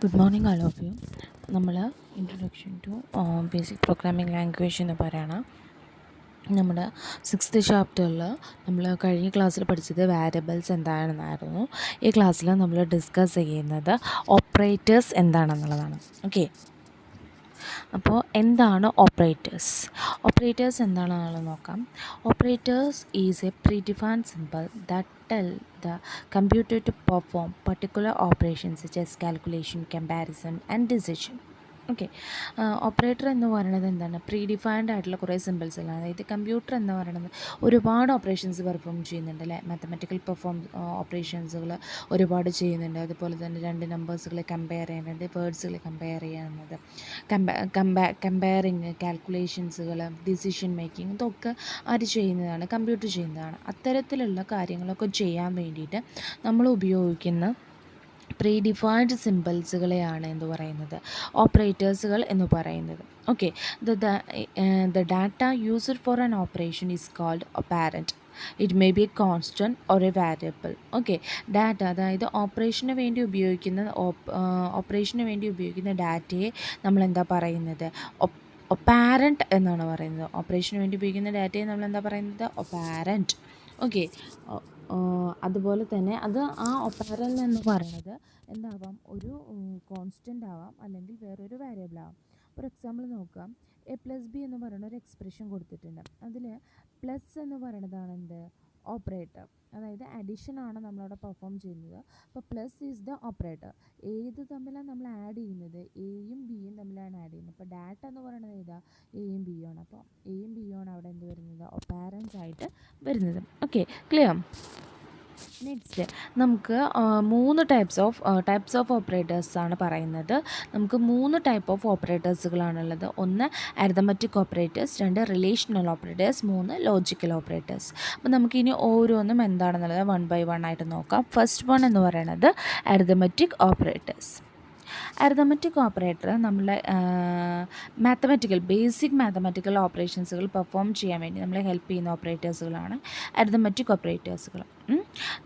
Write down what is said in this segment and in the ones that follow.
Good morning all of you. നമ്മൾ introduction to basic programming language എന്ന് പറയണം. നമ്മുടെ 6th ചാപ്റ്ററിൽ നമ്മൾ കഴിഞ്ഞ ക്ലാസ്സിൽ പഠിച്ചത് വാരിയബിൾസ് എന്താണെന്നായിരുന്നു. ഈ ക്ലാസ്സിൽ നമ്മൾ ഡിസ്കസ് ചെയ്യുന്നത് ഓപ്പറേറ്റേഴ്സ് എന്താണെന്നുള്ളതാണ്. ഓക്കെ, അപ്പോൾ എന്താണ് ഓപ്പറേറ്റേഴ്സ്? ഓപ്പറേറ്റേഴ്സ് എന്താണെന്നുള്ളത് നോക്കാം. Operators is A predefined simple that tell the computer to perform particular operations such as calculation, comparison and decision. Okay, operator എന്ന് പറയുന്നത് എന്താണ്? പ്രീ ഡിഫൈൻഡ് ആയിട്ടുള്ള കുറേ സിമ്പിൾസെല്ലാം. അതായത് കമ്പ്യൂട്ടർ എന്ന് പറയുന്നത് ഒരുപാട് ഓപ്പറേഷൻസ് പെർഫോം ചെയ്യുന്നുണ്ട് അല്ലേ. മാത്തമാറ്റിക്കൽ ഓപ്പറേഷൻസുകൾ ഒരുപാട് ചെയ്യുന്നുണ്ട്. അതുപോലെ തന്നെ രണ്ട് നമ്പേഴ്സുകൾ കമ്പയർ ചെയ്യുന്നുണ്ട്, വേർഡ്സുകൾ കമ്പയർ ചെയ്യുന്നത്, കമ്പയറിങ്, കാൽക്കുലേഷൻസുകൾ, ഡിസിഷൻ മേക്കിംഗ്, ഇതൊക്കെ ആര് ചെയ്യുന്നതാണ്? കമ്പ്യൂട്ടർ ചെയ്യുന്നതാണ്. അത്തരത്തിലുള്ള കാര്യങ്ങളൊക്കെ ചെയ്യാൻ വേണ്ടിയിട്ട് നമ്മൾ ഉപയോഗിക്കുന്ന പ്രീ ഡിഫൈൻഡ് സിമ്പിൾസുകളെയാണ് എന്ന് പറയുന്നത് ഓപ്പറേറ്റേഴ്സുകൾ എന്ന് പറയുന്നത്. Okay, the data used for an operation is called operand. It may be a constant or a variable. Okay, data, അതായത് ഓപ്പറേഷന് വേണ്ടി ഉപയോഗിക്കുന്ന ഡാറ്റയെ നമ്മൾ എന്താ പറയുന്നത്? ഒപ്പാരൻറ്റ് എന്നാണ് പറയുന്നത്. ഓപ്പറേഷന് വേണ്ടി ഉപയോഗിക്കുന്ന ഡാറ്റയെ നമ്മൾ എന്താ പറയുന്നത്? ഒപ്പാരൻറ്റ്. ഓക്കെ, അതുപോലെ തന്നെ ആ ഒപ്പാരൽ എന്ന് പറയുന്നത് എന്താവാം? ഒരു കോൺസ്റ്റൻ്റ് ആവാം, അല്ലെങ്കിൽ വേറൊരു വേരിയബിൾ ആവാം. ഫോർ എക്സാമ്പിൾ നോക്കാം, A+B എന്ന് പറയുന്ന ഒരു എക്സ്പ്രഷൻ കൊടുത്തിട്ടുണ്ട്. അതിൽ പ്ലസ് എന്ന് പറയുന്നതാണ് എന്ത്? ഓപ്പറേറ്റർ. അതായത് അഡീഷനാണ് നമ്മളവിടെ പെർഫോം ചെയ്യുന്നത്. അപ്പോൾ പ്ലസ് ഈസ് ദ ഓപ്പറേറ്റർ. ഏത് തമ്മിലാണ് നമ്മൾ ആഡ് ചെയ്യുന്നത്? എയും ബിയും തമ്മിലാണ് ആഡ് ചെയ്യുന്നത്. അപ്പോൾ ഡാറ്റ എന്ന് പറയുന്നത് ഏതാ? എയും ബിയും ആണ്. അപ്പോൾ എയും ബിയും ആണ് അവിടെ എന്ത് വരുന്നത്? ഒപ്പാരൻസ് ആയിട്ട് വരുന്നത്. Okay, clear? നെക്സ്റ്റ് നമുക്ക് 3 ടൈപ്സ് ഓഫ് ഓപ്പറേറ്റേഴ്സാണ് പറയുന്നത്. നമുക്ക് 3 ടൈപ്പ് ഓഫ് ഓപ്പറേറ്റേഴ്സുകളാണുള്ളത്. ഒന്ന് arithmetic operators, 2 relational operators, 3 logical operators. അപ്പോൾ നമുക്കിനി ഓരോന്നും എന്താണെന്നുള്ളത് 1 by 1 ആയിട്ട് നോക്കാം. ഫസ്റ്റ് വൺ എന്ന് പറയുന്നത് അരിതമെറ്റിക് ഓപ്പറേറ്റേഴ്സ്. അരിതമെറ്റിക് ഓപ്പറേറ്റർ നമ്മളെ ബേസിക് മാത്തമാറ്റിക്കൽ ഓപ്പറേഷൻസുകൾ പെർഫോം ചെയ്യാൻ വേണ്ടി നമ്മളെ ഹെൽപ്പ് ചെയ്യുന്ന ഓപ്പറേറ്റേഴ്സുകളാണ് arithmetic ഓപ്പറേറ്റേഴ്സുകൾ.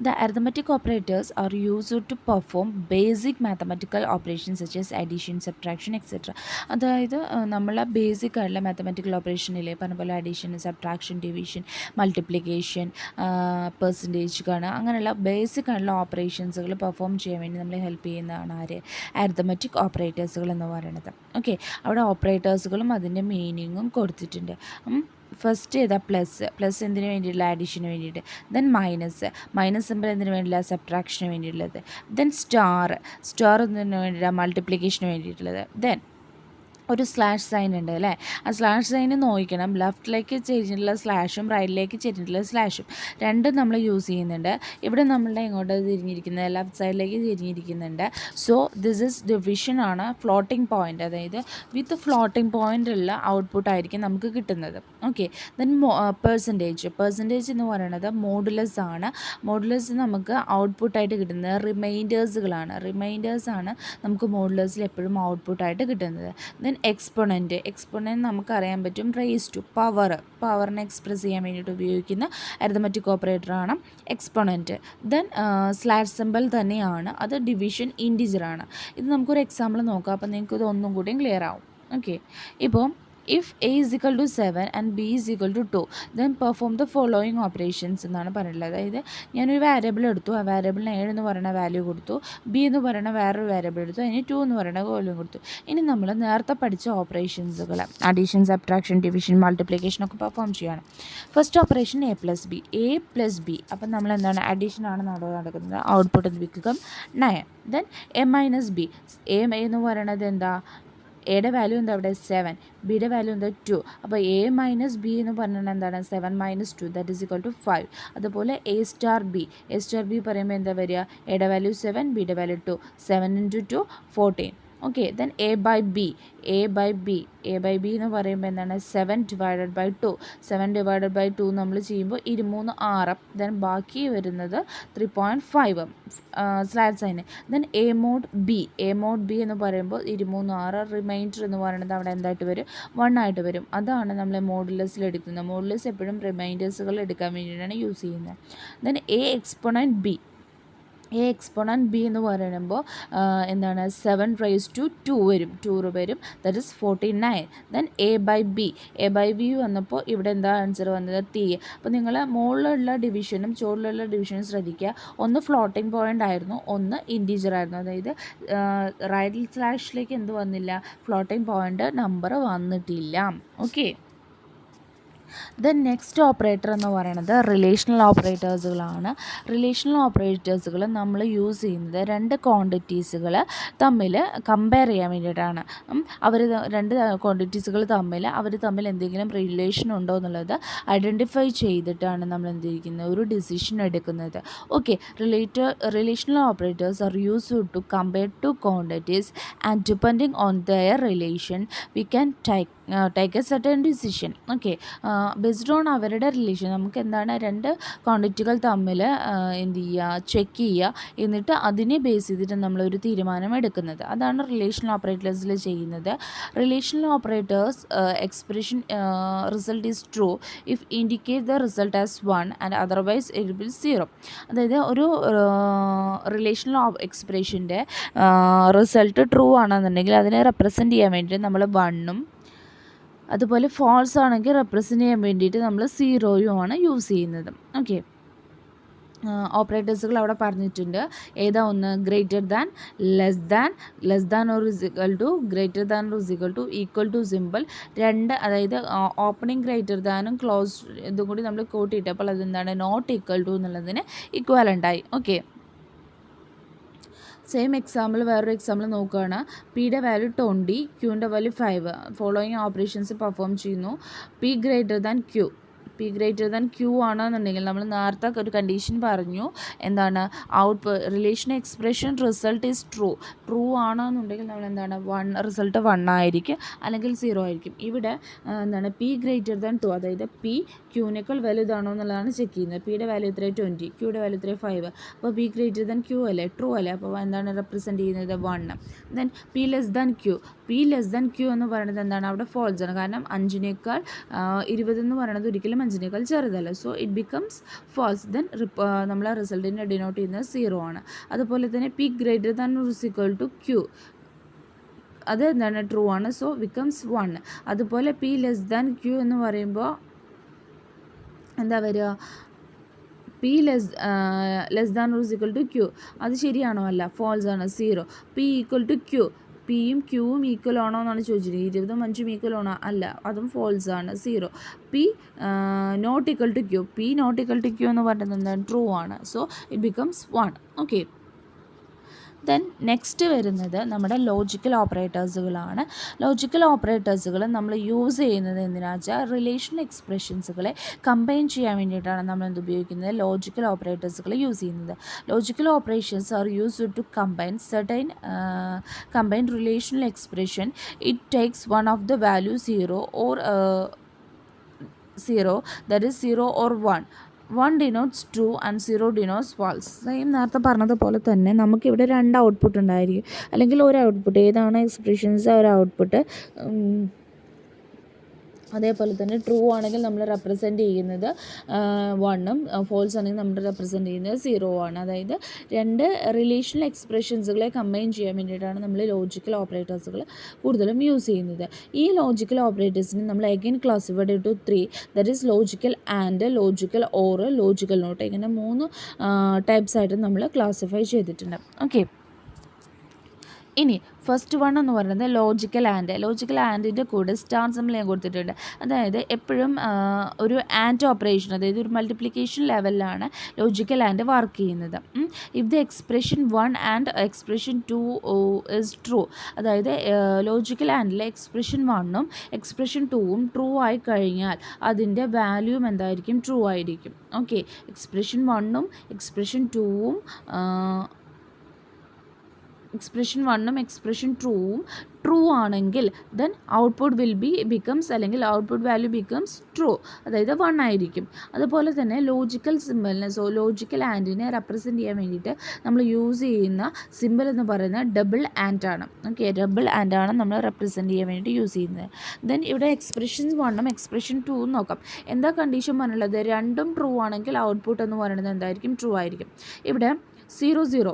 The arithmetic operators are used to perform basic mathematical operations such as addition, subtraction, etc. അതായത് നമ്മളെ ബേസിക് ആയിട്ടുള്ള മാത്തമാറ്റിക്കൽ ഓപ്പറേഷനിലെ പറഞ്ഞ പോലെ addition, subtraction, division, multiplication, percentage കാണുക, അങ്ങനെയുള്ള ബേസിക് ആയിട്ടുള്ള ഓപ്പറേഷൻസുകൾ പെർഫോം ചെയ്യാൻ വേണ്ടി നമ്മളെ ഹെൽപ്പ് ചെയ്യുന്നതാണ് ആര്? അരിതമെറ്റിക് ഓപ്പറേറ്റേഴ്സുകൾ എന്ന് പറയുന്നത്. ഓക്കെ, അവിടെ ഓപ്പറേറ്റേഴ്സുകളും അതിൻ്റെ മീനിങ്ങും കൊടുത്തിട്ടുണ്ട്. ഫസ്റ്റ് ഏതാ? പ്ലസ് എന്തിനു വേണ്ടിയിട്ടുള്ള? അഡീഷന് വേണ്ടിയിട്ട്. ദെൻ മൈനസ് സിമ്പിൾ എന്തിനു വേണ്ടിയില്ല? സബ്ട്രാക്ഷന് വേണ്ടിയിട്ടുള്ളത്. ദെൻ സ്റ്റാർ എന്തിനു വേണ്ടിയില്ല? മൾട്ടിപ്ലിക്കേഷന് വേണ്ടിയിട്ടുള്ളത്. ദെൻ ഒരു സ്ലാഷ് സൈൻ ഉണ്ട് അല്ലേ. ആ സ്ലാഷ് സൈന് നോക്കണം, ലെഫ്റ്റിലേക്ക് ചെരിഞ്ഞിട്ടുള്ള സ്ലാഷും റൈറ്റിലേക്ക് ചെരിഞ്ഞിട്ടുള്ള സ്ലാഷും രണ്ടും നമ്മൾ യൂസ് ചെയ്യുന്നുണ്ട്. ഇവിടെ നമ്മളുടെ ഇങ്ങോട്ട് തിരിഞ്ഞിരിക്കുന്നത് ലെഫ്റ്റ് സൈഡിലേക്ക് തിരിഞ്ഞിരിക്കുന്നുണ്ട്. സോ ദിസ് ഇസ് ഡിവിഷൻ ആണ്, ഫ്ലോട്ടിംഗ് പോയിൻ്റ്. അതായത് വിത്ത് ഫ്ലോട്ടിംഗ് പോയിൻ്റ് ഉള്ള ഔട്ട്പുട്ട് ആയിരിക്കും നമുക്ക് കിട്ടുന്നത്. ഓക്കെ, ദെൻ പെർസെൻറ്റേജ് എന്ന് പറയുന്നത് മോഡുലസ് ആണ്. മോഡുലസ് നമുക്ക് ഔട്ട്പുട്ടായിട്ട് കിട്ടുന്നത് റിമൈൻഡേഴ്സാണ് നമുക്ക് മോഡുലസിൽ എപ്പോഴും ഔട്ട്പുട്ടായിട്ട് കിട്ടുന്നത്. ദെൻ എക്സ്പൊണൻറ്റ് നമുക്കറിയാൻ പറ്റും റേസ് ടു പവറിനെ എക്സ്പ്രസ് ചെയ്യാൻ വേണ്ടിയിട്ട് ഉപയോഗിക്കുന്ന അരിതമെറ്റിക് ഓപ്പറേറ്ററാണ് എക്സ്പൊണൻറ്റ്. ദെൻ സ്ലാഷ് സിമ്പൽ തന്നെയാണ്, അത് ഡിവിഷൻ ഇൻറ്റിജറാണ്. ഇത് നമുക്കൊരു എക്സാമ്പിൾ നോക്കാം, അപ്പോൾ നിങ്ങൾക്ക് ഇത് ഒന്നും കൂടിയും ക്ലിയർ ആവും. ഓക്കെ, ഇപ്പോൾ if a is equal to 7 and b is equal to 2 then perform the following operations എന്നാണ് പറഞ്ഞിട്ടുള്ളത്. അതായത് ഞാനൊരു വാരിയബിൾ എടുത്തു, ആ വാരിയബിളിന് 7 എന്ന് പറയുന്ന വാല്യൂ കൊടുത്തു, ബി എന്ന് പറയുന്ന വേറൊരു വാരിയബിൾ എടുത്തു, അതിന് 2 എന്ന് പറയുന്ന വാല്യൂ കൊടുത്തു. ഇനി നമ്മൾ നേരത്തെ പഠിച്ച ഓപ്പറേഷൻസുകൾ അഡീഷൻ, സബ്ട്രാക്ഷൻ, ഡിവിഷൻ, മൾട്ടിപ്ലിക്കേഷൻ ഒക്കെ പെർഫോം ചെയ്യണം. First operation A plus B. അപ്പം നമ്മൾ എന്താണ്? അഡീഷനാണ് നടക്കുന്നത്. Output become 9. Then A minus B. A എന്ന് പറയുന്നത് എന്താ? എയുടെ വാല്യൂ എന്താ അവിടെ? 7. ബിയുടെ വാല്യൂ എന്താ? 2. അപ്പോൾ എ മൈനസ് ബി എന്ന് പറഞ്ഞാൽ എന്താണ്? 7 - 2 ദാറ്റ് ഈസ് ഈക്വൽ ടു 5. അതുപോലെ എ സ്റ്റാർ ബി പറയുമ്പോൾ എന്താ വരിക? എയുടെ വാല്യൂ 7, ബിയുടെ value 2. 7 × 2 14. Okay, then A by B എന്ന് പറയുമ്പോൾ എന്താണ്? 7 / 2 നമ്മൾ ചെയ്യുമ്പോൾ 23 ദെൻ ബാക്കി വരുന്നത് 3.5 slash sign. Then A mod B എന്ന് പറയുമ്പോൾ 23 റിമൈൻഡർ എന്ന് പറയുന്നത് അവിടെ എന്തായിട്ട് വരും? 1 ആയിട്ട് വരും. അതാണ് നമ്മൾ മോഡുലസിൽ എടുക്കുന്നത്. മോഡുലസ് എപ്പോഴും റിമൈൻഡേഴ്സുകൾ എടുക്കാൻ വേണ്ടിയിട്ടാണ് യൂസ് ചെയ്യുന്നത്. Then A exponent B A exponent B എന്ന് പറയുമ്പോൾ എന്താണ് 7 raised to 2 വരും, 2 വരും, that is 49. Then A by B വന്നപ്പോൾ ഇവിടെ എന്താ ആൻസർ വന്നത്? ടി. അപ്പോൾ നിങ്ങൾ മുകളിലുള്ള ഡിവിഷനും ചുവട്ടിലുള്ള ഡിവിഷനും ശ്രദ്ധിക്കുക. ഒന്ന് ഫ്ലോട്ടിംഗ് പോയിൻ്റ് ആയിരുന്നു, ഒന്ന് ഇൻറ്റീജർ ആയിരുന്നു. അതായത് റൈറ്റ് സ്ലാഷിലേക്ക് എന്ത് വന്നില്ല? ഫ്ലോട്ടിംഗ് പോയിൻ്റ് നമ്പർ വന്നിട്ടില്ല. ഓക്കെ. ദെൻ നെക്സ്റ്റ് ഓപ്പറേറ്റർ എന്ന് പറയുന്നത് റിലേഷണൽ ഓപ്പറേറ്റേഴ്സുകളാണ്. റിലേഷണൽ ഓപ്പറേറ്റേഴ്സുകൾ നമ്മൾ യൂസ് ചെയ്യുന്നത് രണ്ട് ക്വാണ്ടിറ്റീസുകൾ തമ്മിൽ കമ്പയർ ചെയ്യാൻ വേണ്ടിയിട്ടാണ്. അവർ രണ്ട് ക്വാണ്ടിറ്റീസുകൾ അവർ തമ്മിൽ എന്തെങ്കിലും റിലേഷൻ ഉണ്ടോ എന്നുള്ളത് ഐഡൻറ്റിഫൈ ചെയ്തിട്ടാണ് നമ്മൾ എന്ത് ചെയ്യുന്നത്? ഒരു ഡിസിഷൻ എടുക്കുന്നത്. Okay. Relational operators are used to compare two quantities and depending on their relation we can take a certain decision. Okay. Based on അവരുടെ റിലേഷൻ നമുക്ക് എന്താണ് രണ്ട് ക്വാണ്ടിറ്റികൾ തമ്മിൽ എന്ത് ചെയ്യുക? ചെക്ക് ചെയ്യുക. എന്നിട്ട് അതിനെ ബേസ് ചെയ്തിട്ട് നമ്മളൊരു തീരുമാനം എടുക്കുന്നത്. അതാണ് റിലേഷണൽ ഓപ്പറേറ്റേഴ്സിൽ ചെയ്യുന്നത്. Relational operators expression result is true if indicate the result as 1 and otherwise it will 0. അതായത് ഒരു റിലേഷണൽ എക്സ്പ്രഷൻ്റെ റിസൾട്ട് ട്രൂ ആണെന്നുണ്ടെങ്കിൽ അതിനെ റെപ്രസെൻറ്റ് ചെയ്യാൻ വേണ്ടി നമ്മൾ 1ഉം അതുപോലെ ഫോൾസ് ആണെങ്കിൽ റെപ്രസെൻറ്റ് ചെയ്യാൻ വേണ്ടിയിട്ട് നമ്മൾ 0യുമാണ് യൂസ് ചെയ്യുന്നത്. ഓക്കെ. ഓപ്പറേറ്റേഴ്സുകൾ അവിടെ പറഞ്ഞിട്ടുണ്ട്. ഏതാ ഒന്ന്? Greater than, less than or equal to, greater than or equal to, equal to simple. രണ്ട്, അതായത് ഓപ്പണിംഗ് ഗ്രേറ്റർ ദാനും ക്ലോസ് ഇതും കൂടി നമ്മൾ കൂട്ടിയിട്ടപ്പോൾ അതെന്താണ്? നോട്ട് ഈക്വൽ ടു എന്നുള്ളതിന് ഇക്വാലൻ്റായി. ഓക്കെ. സെയിം എക്സാമ്പിൾ വേറൊരു എക്സാമ്പിൾ നോക്കുകയാണ്. പിയുടെ വാല്യൂ 20, ക്യൂവിൻ്റെ വാല്യൂ 5. ഫോളോയിങ് ഓപ്പറേഷൻസ് പെർഫോം ചെയ്യുന്നു. പി ഗ്രേറ്റർ ദാൻ ക്യൂ ആണെന്നുണ്ടെങ്കിൽ നമ്മൾ നേരത്തെ ഒരു കണ്ടീഷൻ പറഞ്ഞു. എന്താണ്? Relation expression result is true ആണെന്നുണ്ടെങ്കിൽ നമ്മൾ എന്താണ്? റിസൾട്ട് 1 ആയിരിക്കും, അല്ലെങ്കിൽ 0 ആയിരിക്കും. ഇവിടെ എന്താണ്? പി ഗ്രേറ്റർ ദാൻ 2, അതായത് പി ക്യൂവിനേക്കാൾ വലുതാണോ എന്നുള്ളതാണ് ചെക്ക് ചെയ്യുന്നത്. പിയുടെ വാല്യൂ എത്ര? 20, ക്യൂയുടെ വാല്യൂ എത്ര? 5. അപ്പോൾ പി ഗ്രേറ്റർ ദാൻ ക്യൂ അല്ലേ? ട്രൂ അല്ലേ? അപ്പോൾ എന്താണ് റെപ്രസെൻറ്റ് ചെയ്യുന്നത്? 1. Then P less than Q എന്ന് പറയുന്നത് എന്താണ്? അവിടെ ഫോൾസ് ആണ്. കാരണം 5നേക്കാൾ 20 എന്ന് പറയുന്നത് ഒരിക്കലും 5നേക്കാൾ ചെറുതല്ല. So it becomes false. Then നമ്മളെ റിസൾട്ടിനെ ഡിനോട്ട് ചെയ്യുന്നത് 0 ആണ്. അതുപോലെ തന്നെ P greater than equal to Q, അത് എന്താണ്? ട്രൂ ആണ്. So becomes 1. അതുപോലെ പി ലെസ് ദാൻ ക്യൂ എന്ന് പറയുമ്പോൾ എന്താ വരിക? P less than or equal to Q, അത് ശരിയാണോ? അല്ല, ഫോൾസ് ആണ്. 0. പി ഈക്വൽ ടു ക്യൂ, പിയും ക്യൂവും ഈക്വൽ ആണോ എന്നാണ് ചോദിച്ചിരിക്കുന്നത്. 20ഉം 5ഉം ഈക്വൽ ആണോ? അല്ല, അതും ഫോൾസ് ആണ്. 0. P not equal to Q, P not equal to Q എന്ന് പറയുന്നത് എന്താണ്? ട്രൂ ആണ്. So it becomes 1. Okay. Then next വരുന്നത് നമ്മുടെ ലോജിക്കൽ ഓപ്പറേറ്റേഴ്സുകളാണ്. ലോജിക്കൽ ഓപ്പറേറ്റേഴ്സുകൾ നമ്മൾ യൂസ് ചെയ്യുന്നത് എന്തിനാണെന്ന് വെച്ചാൽ റിലേഷൻ എക്സ്പ്രഷൻസുകളെ കമ്പൈൻ ചെയ്യാൻ വേണ്ടിയിട്ടാണ് നമ്മൾ എന്ത് ഉപയോഗിക്കുന്നത്? ലോജിക്കൽ ഓപ്പറേറ്റേഴ്സുകൾ യൂസ് ചെയ്യുന്നത്. Logical operations are used to combine relational expression. It takes one of the value 0 or 0, that is 0 or 1. 1 denotes true and 0 denotes false. Same നേരത്തെ പറഞ്ഞതുപോലെ തന്നെ നമുക്കിവിടെ രണ്ട് ഔട്ട്പുട്ട് ഉണ്ടായിരിക്കും, അല്ലെങ്കിൽ ഒരു ഔട്ട്പുട്ട്. ഏതാണ് എക്സ്പ്രഷൻസ്? ഒരു ഔട്ട്പുട്ട്. അതേപോലെ തന്നെ ട്രൂ ആണെങ്കിൽ നമ്മൾ റെപ്രസെൻറ്റ് ചെയ്യുന്നത് 1ഉം, ഫോൾസ് ആണെങ്കിൽ നമ്മൾ റെപ്രസെൻറ്റ് ചെയ്യുന്നത് 0 ആണ്. അതായത് രണ്ട് റിലേഷണൽ എക്സ്പ്രഷൻസുകളെ കമ്പൈൻ ചെയ്യാൻ വേണ്ടിയിട്ടാണ് നമ്മൾ ലോജിക്കൽ ഓപ്പറേറ്റേഴ്സുകൾ കൂടുതലും യൂസ് ചെയ്യുന്നത്. ഈ ലോജിക്കൽ ഓപ്പറേറ്റേഴ്സിന് നമ്മൾ again classified to 3, that is logical and, logical or, logical not. ഇങ്ങനെ 3 ടൈപ്സ് ആയിട്ട് നമ്മൾ ക്ലാസിഫൈ ചെയ്തിട്ടുണ്ട്. ഓക്കെ. ഇനി ഫസ്റ്റ് വൺ എന്ന് പറയുന്നത് ലോജിക്കൽ ആൻഡിൻ്റെ കൂടെ സ്റ്റാർ സിംബൽ ഞാൻ കൊടുത്തിട്ടുണ്ട്. അതായത് എപ്പോഴും ഒരു ആൻഡ് ഓപ്പറേഷൻ, അതായത് ഒരു മൾട്ടിപ്ലിക്കേഷൻ ലെവലിലാണ് ലോജിക്കൽ ആൻഡ് വർക്ക് ചെയ്യുന്നത്. If the expression 1 and expression 2 is true, അതായത് ലോജിക്കൽ ആൻഡിലെ എക്സ്പ്രഷൻ 1ഉം എക്സ്പ്രഷൻ 2ഉം ട്രൂ ആയി കഴിഞ്ഞാൽ അതിൻ്റെ വാല്യൂം എന്തായിരിക്കും? ട്രൂ ആയിരിക്കും. ഓക്കെ. എക്സ്പ്രഷൻ 1ഉം എക്സ്പ്രഷൻ 2ഉം എക്സ്പ്രഷൻ 1ഉം എക്സ്പ്രഷൻ 2ഉം ട്രൂ ആണെങ്കിൽ ദെൻ ഔട്ട്പുട്ട് ബിക്കംസ്, അല്ലെങ്കിൽ ഔട്ട്പുട്ട് വാല്യൂ ബിക്കംസ് ട്രൂ, അതായത് 1 ആയിരിക്കും. അതുപോലെ തന്നെ ലോജിക്കൽ സിമ്പലിനെ, ലോജിക്കൽ ആൻഡിനെ റെപ്രസെൻറ്റ് ചെയ്യാൻ വേണ്ടിയിട്ട് നമ്മൾ യൂസ് ചെയ്യുന്ന സിമ്പൽ എന്ന് പറയുന്നത് ഡബിൾ ആൻഡ് ആണ്. ഓക്കെ. ഡബിൾ ആൻഡ് ആണ് നമ്മൾ റെപ്രസെൻറ്റ് ചെയ്യാൻ വേണ്ടി യൂസ് ചെയ്യുന്നത്. ദെൻ ഇവിടെ എക്സ്പ്രഷൻ 1ഉം എക്സ്പ്രഷൻ 2ഉം നോക്കാം. എന്താ കണ്ടീഷൻ പറഞ്ഞുള്ളത്? രണ്ടും ട്രൂ ആണെങ്കിൽ ഔട്ട്പുട്ട് എന്ന് പറയുന്നത് എന്തായിരിക്കും? ട്രൂ ആയിരിക്കും. ഇവിടെ 0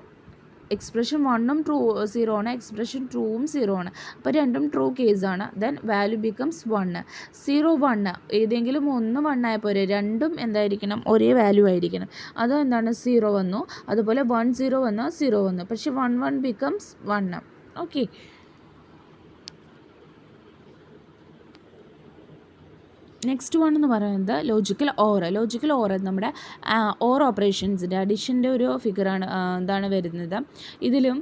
എക്സ്പ്രഷൻ 1ഉം ട്രൂ 0 ആണ്, എക്സ്പ്രഷൻ 2ഉം 0 ആണ്. അപ്പോൾ രണ്ടും ട്രൂ കേസാണ്. Then value becomes 1. 0 1 ഏതെങ്കിലും ഒന്ന് 1 ആയ പോരെ, രണ്ടും എന്തായിരിക്കണം, ഒരേ വാല്യൂ ആയിരിക്കണം. അത് എന്താണ് 0 വന്നു, അതുപോലെ 1 0 വന്നു 0 വന്നു, പക്ഷേ 1 1 ബിക്കംസ് 1. ഓക്കെ. നെക്സ്റ്റ് വൺ എന്ന് പറയുന്നത് ലോജിക്കൽ ഓർ നമ്മുടെ ഓർ ഓപ്പറേഷൻസിൻ്റെ അഡിഷൻ്റെ ഒരു ഫിഗറാണ് എന്താണ് വരുന്നത്. ഇതിലും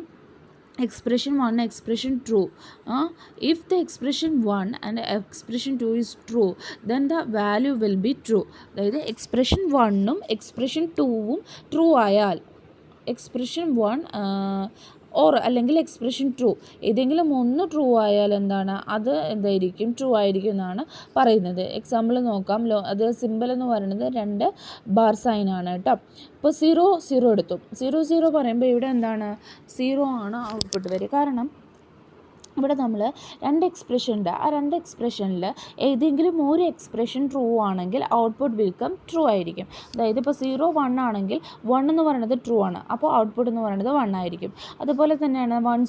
expression 1 expression true, if the expression 1 and expression 2 is true, then the value will be true. അതായത് expression 1ഉം expression 2ഉം ട്രൂ ആയാൽ, expression 1 ഓർ അല്ലെങ്കിൽ എക്സ്പ്രഷൻ ട്രൂ ഏതെങ്കിലും ഒന്ന് ട്രൂ ആയാൽ എന്താണ്, അത് എന്തായിരിക്കും, ട്രൂ ആയിരിക്കും എന്നാണ് പറയുന്നത്. എക്സാമ്പിൾ നോക്കാം. അത് സിമ്പിൾ എന്ന് പറയുന്നത് 2 ബാർ സൈൻ ആണ് കേട്ടോ. ഇപ്പോൾ 0 0 എടുത്തു. 0 0 പറയുമ്പോൾ ഇവിടെ എന്താണ്, 0 ആണ് ഔട്ട്പുട്ട് വരിക. കാരണം ഇവിടെ നമ്മൾ 2 എക്സ്പ്രഷൻ ഉണ്ട്. ആ 2 എക്സ്പ്രഷനിൽ ഏതെങ്കിലും ഒരു എക്സ്പ്രഷൻ ട്രൂ ആണെങ്കിൽ ഔട്ട്പുട്ട് വിൽക്കം ട്രൂ ആയിരിക്കും. അതായത് ഇപ്പോൾ 0 1 ആണെങ്കിൽ 1 എന്ന് പറയുന്നത് ട്രൂ ആണ്, അപ്പോൾ ഔട്ട്പുട്ട് എന്ന് പറയുന്നത് 1 ആയിരിക്കും. അതുപോലെ തന്നെയാണ് 1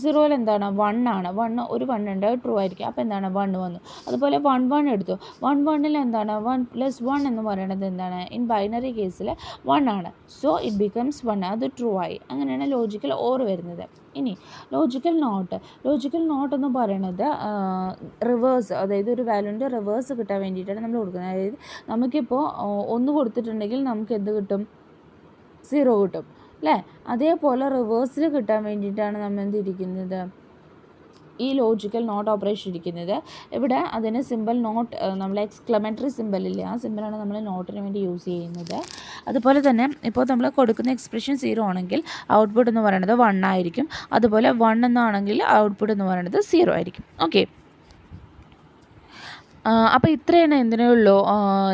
0 എന്താണ്, 1 ആണ്, 1 ഒരു 1 ഉണ്ട്, ട്രൂ ആയിരിക്കും, അപ്പോൾ എന്താണ് 1 വന്നു. അതുപോലെ 1 1 എടുത്തു. 1 1ൽ എന്താണ്, 1 + 1 എന്ന് പറയുന്നത് എന്താണ്, ഇൻ ബൈനറി കേസിൽ 1 ആണ്. സോ ഇറ്റ് ബിക്കംസ് 1, അത് ട്രൂ ആയി. അങ്ങനെയാണ് ലോജിക്കൽ ഓർ വരുന്നത്. ഇനി ലോജിക്കൽ നോട്ട് എന്ന് പറയുന്നത് റിവേഴ്സ്, അതായത് ഒരു വാല്യൂൻ്റെ റിവേഴ്സ് കിട്ടാൻ വേണ്ടിയിട്ടാണ് നമ്മൾ കൊടുക്കുന്നത്. അതായത് നമുക്കിപ്പോൾ 1 കൊടുത്തിട്ടുണ്ടെങ്കിൽ നമുക്ക് എന്ത് കിട്ടും, 0 കിട്ടും അല്ലേ. അതേപോലെ റിവേഴ്സിൽ കിട്ടാൻ വേണ്ടിയിട്ടാണ് നമ്മൾ എന്തിരിക്കുന്നത്, ഈ ലോജിക്കൽ നോട്ട് ഓപ്പറേഷൻ ഇരിക്കുന്നത്. ഇവിടെ അതിന് സിമ്പിൾ നോട്ട്, നമ്മൾ എക്സ്ക്ലമേറ്ററി സിമ്പിളില്ലേ, ആ സിമ്പിളാണ് നമ്മൾ നോട്ടിന് വേണ്ടി യൂസ് ചെയ്യുന്നത്. അതുപോലെ തന്നെ ഇപ്പോൾ നമ്മൾ കൊടുക്കുന്ന എക്സ്പ്രഷൻ 0 ആണെങ്കിൽ ഔട്ട്പുട്ട് എന്ന് പറയുന്നത് 1 ആയിരിക്കും. അതുപോലെ 1 എന്നാണെങ്കിൽ ഔട്ട്പുട്ട് എന്ന് പറയുന്നത് 0 ആയിരിക്കും. ഓക്കെ. അപ്പോൾ ഇത്രയാണ് എന്തിനുള്ളൂ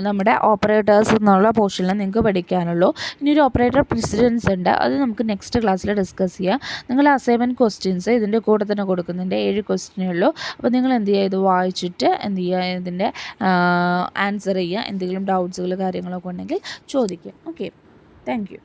നമ്മുടെ ഓപ്പറേറ്റേഴ്സ് എന്നുള്ള പോർഷനിൽ നിങ്ങൾക്ക് പഠിക്കാനുള്ളൂ. ഇനി ഒരു ഓപ്പറേറ്റർ പ്രിസിഡൻസ് ഉണ്ട്, അത് നമുക്ക് നെക്സ്റ്റ് ക്ലാസ്സിൽ ഡിസ്കസ് ചെയ്യാം. നിങ്ങൾ അസൈൻമെൻറ്റ് ക്വസ്റ്റ്യൻസ് ഇതിൻ്റെ കൂടെ തന്നെ കൊടുക്കുന്നുണ്ട്, 7 ക്വസ്റ്റ്യനേ ഉള്ളൂ. അപ്പോൾ നിങ്ങൾ എന്ത് ചെയ്യുക, ഇത് വായിച്ചിട്ട് എന്ത് ചെയ്യുക, ഇതിൻ്റെ ആൻസർ ചെയ്യുക. എന്തെങ്കിലും ഡൗട്ട്സുകൾ കാര്യങ്ങളൊക്കെ ഉണ്ടെങ്കിൽ ചോദിക്കുക. Okay, thank you.